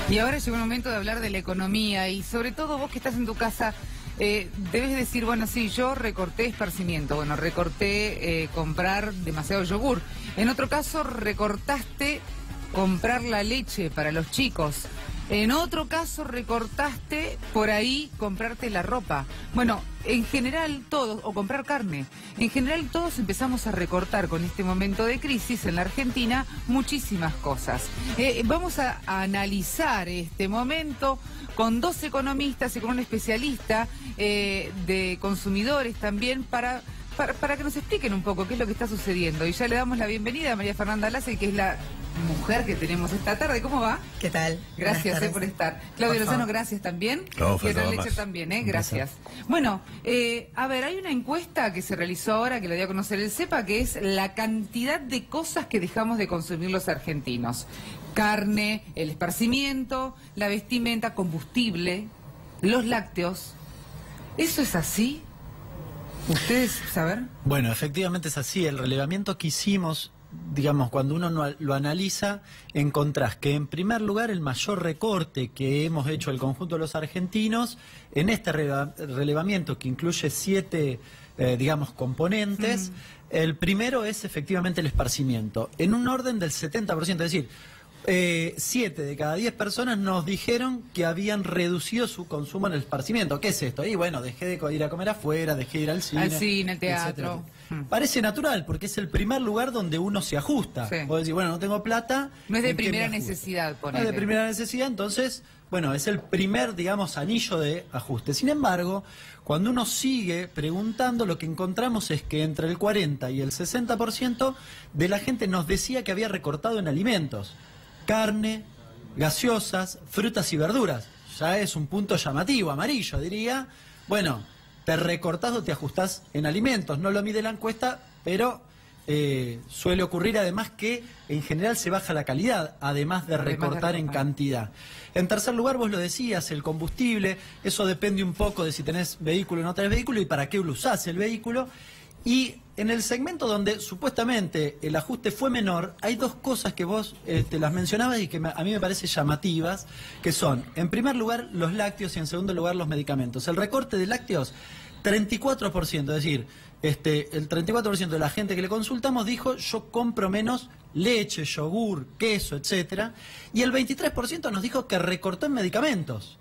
Y ahora llegó el momento de hablar de la economía y sobre todo vos que estás en tu casa, debes decir, bueno, sí, yo recorté esparcimiento, bueno, recorté comprar demasiado yogur. En otro caso, recortaste comprar la leche para los chicos. En otro caso, recortaste por ahí comprarte la ropa. Bueno, en general todos, o comprar carne, en general todos empezamos a recortar con este momento de crisis en la Argentina muchísimas cosas. Vamos a analizar este momento con dos economistas y con un especialista de consumidores también para que nos expliquen un poco qué es lo que está sucediendo. Y ya le damos la bienvenida a María Fernanda Lace, que es la mujer que tenemos esta tarde. ¿Cómo va? ¿Qué tal? Gracias por estar. Claudio Lozano, gracias también. No, y Hernán Lecher también, gracias. Bueno, a ver, hay una encuesta que se realizó ahora, que la dio a conocer el CEPA, que es la cantidad de cosas que dejamos de consumir los argentinos. Carne, el esparcimiento, la vestimenta, combustible, los lácteos. ¿Eso es así? ¿Ustedes saben? Bueno, efectivamente es así. El relevamiento que hicimos, digamos, cuando uno lo analiza, encontrás que en primer lugar el mayor recorte que hemos hecho el conjunto de los argentinos, en este relevamiento que incluye 7, digamos, componentes, el primero es efectivamente el esparcimiento, en un orden del 70%, es decir, 7 de cada 10 personas nos dijeron que habían reducido su consumo en el esparcimiento. ¿Qué es esto? Y bueno, dejé de ir a comer afuera, dejé de ir al cine, al teatro. Parece natural, porque es el primer lugar donde uno se ajusta. Sí. Vos decís, bueno, no tengo plata. No es de primera necesidad, ponele. No es de primera necesidad, entonces, bueno, es el primer, digamos, anillo de ajuste. Sin embargo, cuando uno sigue preguntando, lo que encontramos es que entre el 40 y el 60% de la gente nos decía que había recortado en alimentos. Carne, gaseosas, frutas y verduras. Ya es un punto llamativo, amarillo, diría. Bueno, te recortás o te ajustás en alimentos. No lo mide la encuesta, pero suele ocurrir además que en general se baja la calidad, además de recortar en cantidad. En tercer lugar, vos lo decías, el combustible. Eso depende un poco de si tenés vehículo o no tenés vehículo y para qué lo usás el vehículo. Y en el segmento donde supuestamente el ajuste fue menor, hay dos cosas que vos te las mencionabas y que a mí me parecen llamativas, que son, en primer lugar, los lácteos y en segundo lugar, los medicamentos. El recorte de lácteos, 34%, es decir, el 34% de la gente que le consultamos dijo, yo compro menos leche, yogur, queso, etcétera, y el 23% nos dijo que recortó en medicamentos.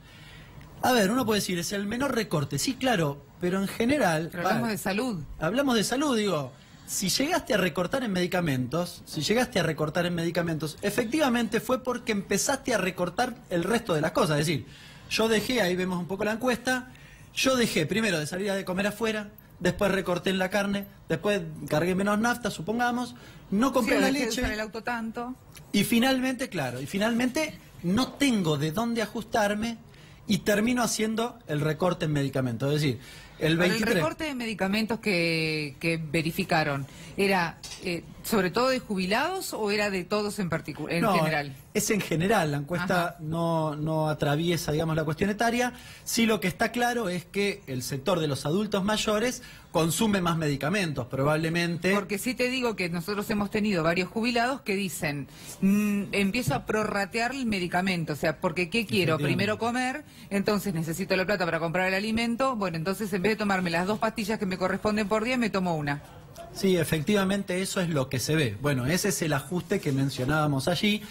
A ver, uno puede decir, es el menor recorte. Sí, claro, pero en general... Pero hablamos de salud. Hablamos de salud, digo. Si llegaste a recortar en medicamentos, efectivamente fue porque empezaste a recortar el resto de las cosas. Es decir, yo dejé, ahí vemos un poco la encuesta, yo dejé primero de salir a comer afuera, después recorté en la carne, después cargué menos nafta, supongamos, no compré la leche. De usar el auto tanto. Y finalmente, claro, no tengo de dónde ajustarme. Y termino haciendo el recorte en medicamentos. Es decir, el 23... El recorte de medicamentos que verificaron, ¿era sobre todo de jubilados o era de todos en particular, en general? Es en general, la encuesta no atraviesa, digamos, la cuestión etaria. Sí, lo que está claro es que el sector de los adultos mayores consume más medicamentos, probablemente. Porque sí te digo que nosotros hemos tenido varios jubilados que dicen, empiezo a prorratear el medicamento, o sea, porque ¿qué quiero? Primero comer, entonces necesito la plata para comprar el alimento, bueno, entonces en vez de tomarme las 2 pastillas que me corresponden por día, me tomo una. Sí, efectivamente eso es lo que se ve. Bueno, ese es el ajuste que mencionábamos allí.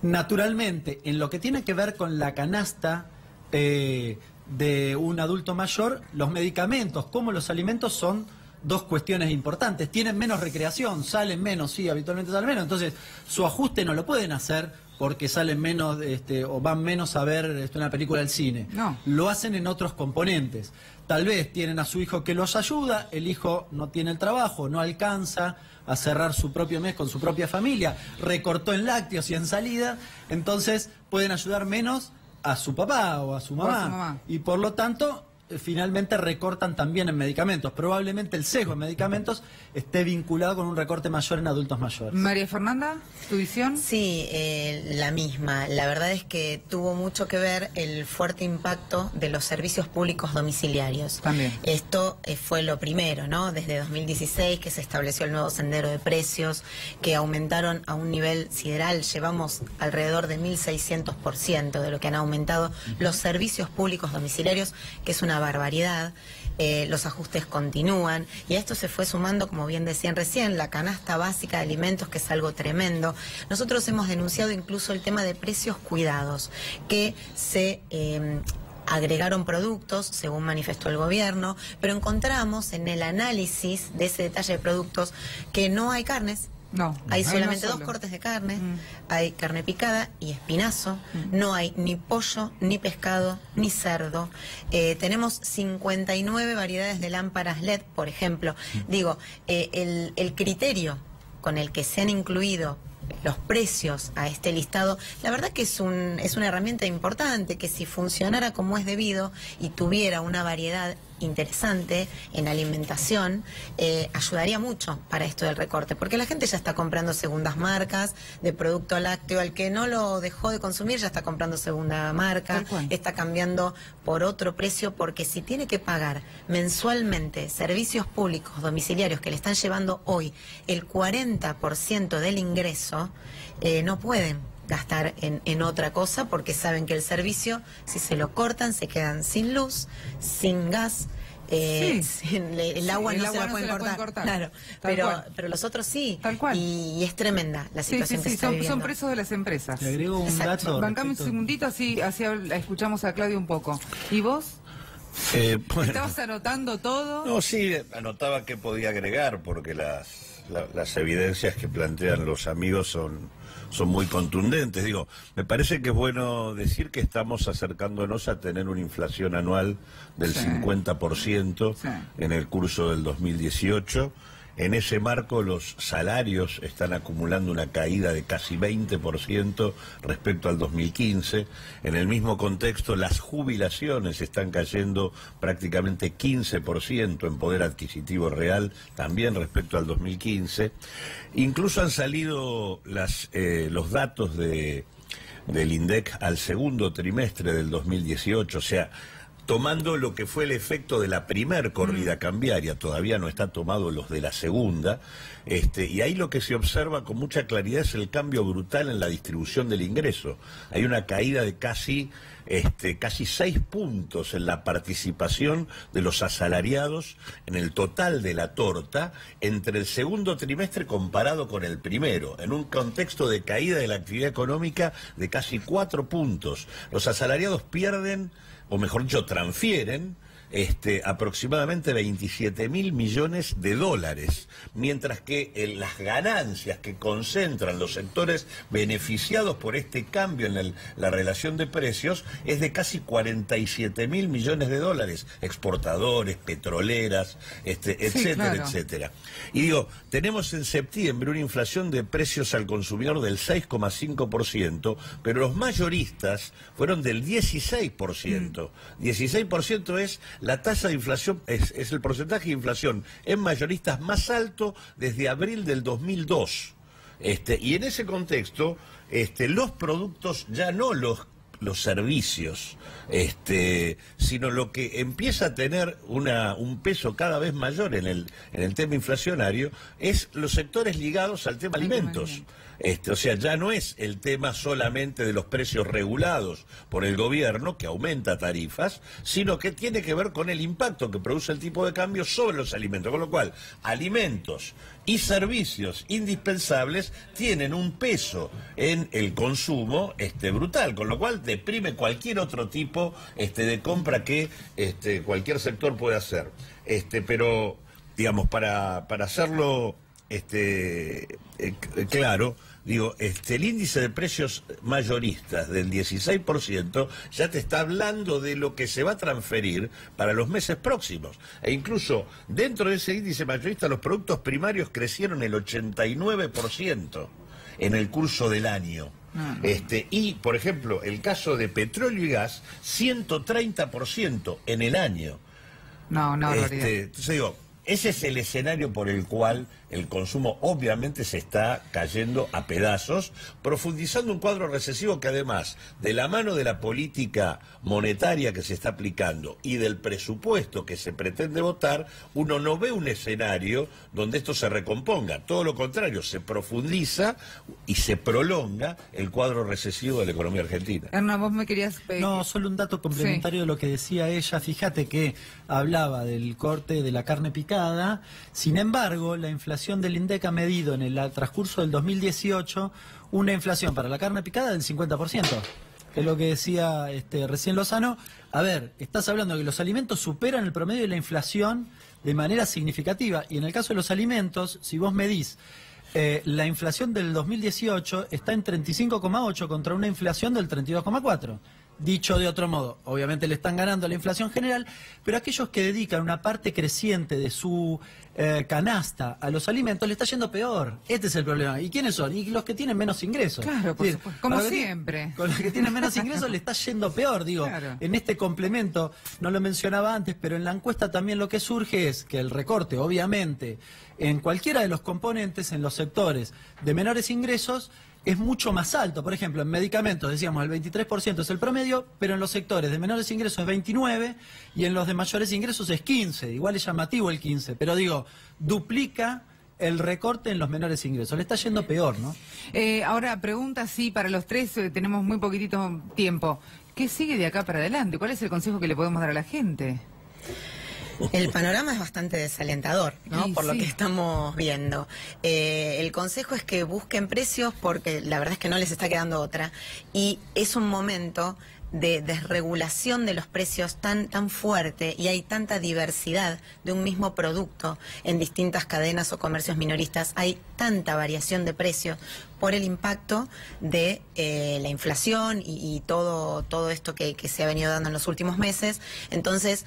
Naturalmente, en lo que tiene que ver con la canasta de un adulto mayor, los medicamentos como los alimentos son dos cuestiones importantes. Tienen menos recreación, salen menos, sí, habitualmente salen menos. Entonces, su ajuste no lo pueden hacer porque salen menos o van menos a ver una película al cine. No. Lo hacen en otros componentes. Tal vez tienen a su hijo que los ayuda, el hijo no tiene el trabajo, no alcanza a cerrar su propio mes con su propia familia, recortó en lácteos y en salida, entonces pueden ayudar menos a su papá o a su mamá. Y por lo tanto, finalmente recortan también en medicamentos. Probablemente el sesgo en medicamentos esté vinculado con un recorte mayor en adultos mayores. María Fernanda, ¿tu visión? Sí, la misma. La verdad es que tuvo mucho que ver el fuerte impacto de los servicios públicos domiciliarios. También. Esto fue lo primero, ¿no? Desde 2016 que se estableció el nuevo sendero de precios, que aumentaron a un nivel sideral. Llevamos alrededor de 1.600% de lo que han aumentado los servicios públicos domiciliarios, que es una barbaridad. Los ajustes continúan y a esto se fue sumando, como bien decían recién, la canasta básica de alimentos, que es algo tremendo. Nosotros hemos denunciado incluso el tema de precios cuidados, que se agregaron productos, según manifestó el gobierno, pero encontramos en el análisis de ese detalle de productos que no hay carnes. No, hay solamente solo. 2 cortes de carne, hay carne picada y espinazo, no hay ni pollo, ni pescado, ni cerdo. Tenemos 59 variedades de lámparas LED, por ejemplo. Digo, el criterio con el que se han incluido los precios a este listado, la verdad que es una herramienta importante, que si funcionara como es debido y tuviera una variedad interesante en alimentación, ayudaría mucho para esto del recorte, porque la gente ya está comprando segundas marcas de producto lácteo. Al que no lo dejó de consumir ya está comprando segunda marca, está cambiando por otro precio, porque si tiene que pagar mensualmente servicios públicos domiciliarios que le están llevando hoy el 40% del ingreso, no pueden gastar en otra cosa, porque saben que el servicio, si se lo cortan, se quedan sin luz, sin gas, el agua no se la pueden cortar. Claro, pero los otros sí. Tal cual. Y es tremenda la situación que se está son viviendo. presos de las empresas. Le agrego un dato. Bancame un segundito, así escuchamos a Claudio un poco. ¿Y vos? Bueno, ¿Estabas anotando todo? no, sí, anotaba que podía agregar, porque las evidencias que plantean los amigos son muy contundentes. Digo, me parece que es bueno decir que estamos acercándonos a tener una inflación anual del 50% en el curso del 2018. En ese marco, los salarios están acumulando una caída de casi 20% respecto al 2015. En el mismo contexto, las jubilaciones están cayendo prácticamente 15% en poder adquisitivo real, también respecto al 2015. Incluso han salido los datos del INDEC al segundo trimestre del 2018, o sea, tomando lo que fue el efecto de la primer corrida cambiaria, todavía no está tomado los de la segunda, y ahí lo que se observa con mucha claridad es el cambio brutal en la distribución del ingreso. Hay una caída de casi 6 puntos en la participación de los asalariados en el total de la torta entre el segundo trimestre comparado con el primero, en un contexto de caída de la actividad económica de casi 4 puntos. Los asalariados pierden, o mejor dicho, transfieren aproximadamente 27.000 millones de dólares, mientras que las ganancias que concentran los sectores beneficiados por este cambio en la relación de precios es de casi 47.000 millones de dólares, exportadores, petroleras, etcétera, claro. etcétera. Y digo, tenemos en septiembre una inflación de precios al consumidor del 6,5%, pero los mayoristas fueron del 16%. 16% es la tasa de inflación, es el porcentaje de inflación en mayoristas más alto desde abril del 2002. Y en ese contexto, los productos, ya no los servicios, sino lo que empieza a tener un peso cada vez mayor en el tema inflacionario, es los sectores ligados al tema alimentos. O sea, ya no es el tema solamente de los precios regulados por el gobierno, que aumenta tarifas, sino que tiene que ver con el impacto que produce el tipo de cambio sobre los alimentos. Con lo cual, alimentos y servicios indispensables tienen un peso en el consumo brutal, con lo cual deprime cualquier otro tipo de compra que cualquier sector puede hacer. Pero, digamos, para hacerlo claro, digo, el índice de precios mayoristas del 16% ya te está hablando de lo que se va a transferir para los meses próximos. E incluso dentro de ese índice mayorista los productos primarios crecieron el 89% en el curso del año. Y, por ejemplo, el caso de petróleo y gas, 130% en el año. No, Entonces digo, ese es el escenario por el cual el consumo obviamente se está cayendo a pedazos, profundizando un cuadro recesivo que además, de la mano de la política monetaria que se está aplicando y del presupuesto que se pretende votar, uno no ve un escenario donde esto se recomponga. Todo lo contrario, se profundiza y se prolonga el cuadro recesivo de la economía argentina. Hernán, vos me querías pedir... No, solo un dato complementario de lo que decía ella. Fíjate que hablaba del corte de la carne picada. Sin embargo, la inflación del INDEC ha medido en el transcurso del 2018 una inflación para la carne picada del 50%, que es lo que decía recién Lozano. A ver, estás hablando de que los alimentos superan el promedio de la inflación de manera significativa, y en el caso de los alimentos, si vos medís la inflación del 2018 está en 35,8 contra una inflación del 32,4. Dicho de otro modo, obviamente le están ganando a la inflación general, pero aquellos que dedican una parte creciente de su canasta a los alimentos le está yendo peor. Este es el problema. ¿Y quiénes son? Y los que tienen menos ingresos. Claro, por supuesto. Como siempre. Con los que tienen menos ingresos le está yendo peor. Digo, claro. En este complemento, no lo mencionaba antes, pero en la encuesta también lo que surge es que el recorte, obviamente, en cualquiera de los componentes, en los sectores de menores ingresos, es mucho más alto. Por ejemplo, en medicamentos, decíamos, el 23% es el promedio, pero en los sectores de menores ingresos es 29% y en los de mayores ingresos es 15%. Igual es llamativo el 15%, pero digo, duplica el recorte en los menores ingresos. Le está yendo peor, ¿no? Ahora, pregunta, sí, para los tres, tenemos muy poquitito tiempo. ¿Qué sigue de acá para adelante? ¿Cuál es el consejo que le podemos dar a la gente? El panorama es bastante desalentador, ¿no? Sí, por lo que estamos viendo. El consejo es que busquen precios porque la verdad es que no les está quedando otra. Y es un momento de desregulación de los precios tan fuerte y hay tanta diversidad de un mismo producto en distintas cadenas o comercios minoristas. Hay tanta variación de precios por el impacto de la inflación y todo esto que se ha venido dando en los últimos meses. Entonces,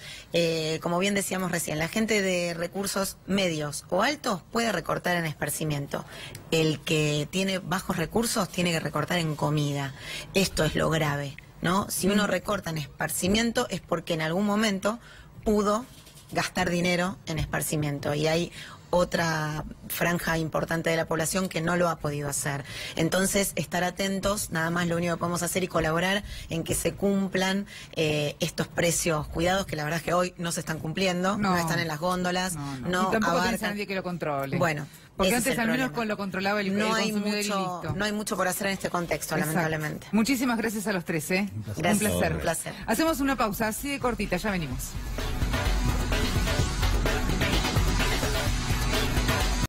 como bien decíamos recién, la gente de recursos medios o altos puede recortar en esparcimiento. El que tiene bajos recursos tiene que recortar en comida. Esto es lo grave, ¿no? Si uno recorta en esparcimiento es porque en algún momento pudo gastar dinero en esparcimiento y hay otra franja importante de la población que no lo ha podido hacer. Entonces, estar atentos, nada más lo único que podemos hacer y colaborar en que se cumplan estos precios cuidados, que la verdad es que hoy no se están cumpliendo, no están en las góndolas, no y tampoco abarcan... nadie que lo controle. Bueno, porque antes al menos lo controlaba el consumidor y listo. No hay mucho por hacer en este contexto, lamentablemente. Muchísimas gracias a los tres, Gracias, un placer. Un placer. Hacemos una pausa así de cortita, ya venimos.